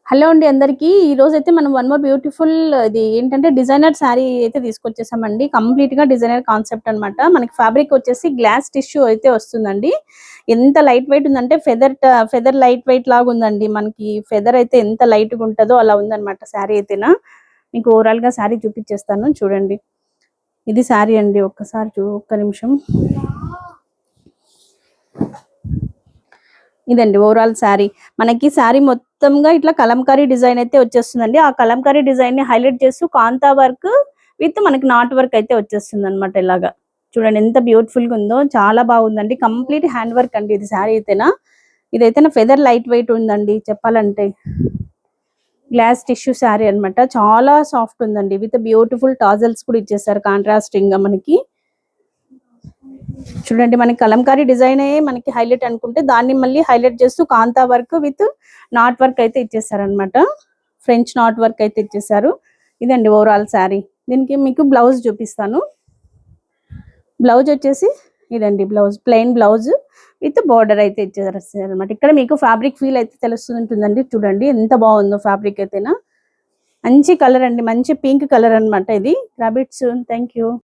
Hello అండి అందరికీ. ఈ రోజు అయితే మనం వన్ మోర్ బ్యూటిఫుల్ ఇది ఏంటంటే డిజైనర్ శారీ అయితే తీసుకొచ్చేసామండి. కంప్లీట్ గా డిజైనర్ కాన్సెప్ట్ అన్నమాట. మనకి ఫ్యాబ్రిక్ వచ్చేసి గ్లాస్ టిష్యూ అయితే వస్తుందండి. ఎంత లైట్ వెయిట్ ఉందంటే ఫెదర్ లైట్ వెయిట్ లాగా ఉందండి. మనకి ఫెదర్ అయితే ఎంత లైట్ గా ఉంటుందో అలా ఉందన్నమాట శారీ అయితేనా. మీకు ఓవరాల్ గా శారీ చూపించేస్తాను చూడండి. ఇది శారీ అండి. ఒక్క నిమిషం. ఇదండి ఓవరాల్ శారీ. మనకి శారీ మొత్తంగా ఇట్లా కలంకారీ డిజైన్ అయితే వచ్చేస్తుందండి. ఆ కలంకారీ డిజైన్ ని హైలైట్ చేస్తూ కాంతా వర్క్ విత్ మనకి నాట్ వర్క్ అయితే వచ్చేస్తుంది అనమాట. ఇలాగా చూడండి ఎంత బ్యూటిఫుల్ గా ఉందో. చాలా బాగుందండి. కంప్లీట్ హ్యాండ్ వర్క్ అండి ఇది శారీ అయితేనా. ఇదైతే ఫెదర్ లైట్ వెయిట్ ఉందండి చెప్పాలంటే. గ్లాస్ టిష్యూ శారీ అన్నమాట. చాలా సాఫ్ట్ ఉందండి. విత్ బ్యూటిఫుల్ టాజల్స్ కూడా ఇచ్చేసారు కాంట్రాస్టింగ్ గా మనకి. చూడండి మనకి కలంకారీ డిజైన్ మనకి హైలైట్ అనుకుంటే దాన్ని మళ్ళీ హైలైట్ చేస్తూ కాంతా వర్క్ విత్ నాట్ వర్క్ అయితే ఇచ్చేసారనమాట. ఫ్రెంచ్ నాట్ వర్క్ అయితే ఇచ్చేసారు. ఇదండి ఓవరాల్ శారీ. దీనికి మీకు బ్లౌజ్ చూపిస్తాను. బ్లౌజ్ వచ్చేసి ఇదండి blouse, plain blouse with border అయితే ఇచ్చేసారు అనమాట. ఇక్కడ మీకు ఫ్యాబ్రిక్ ఫీల్ అయితే తెలుస్తుంటుందండి. చూడండి ఎంత బాగుందో ఫ్యాబ్రిక్ అయితేనా. మంచి కలర్ అండి, మంచి పింక్ కలర్ అనమాట ఇది. రాబిట్స్. Thank you.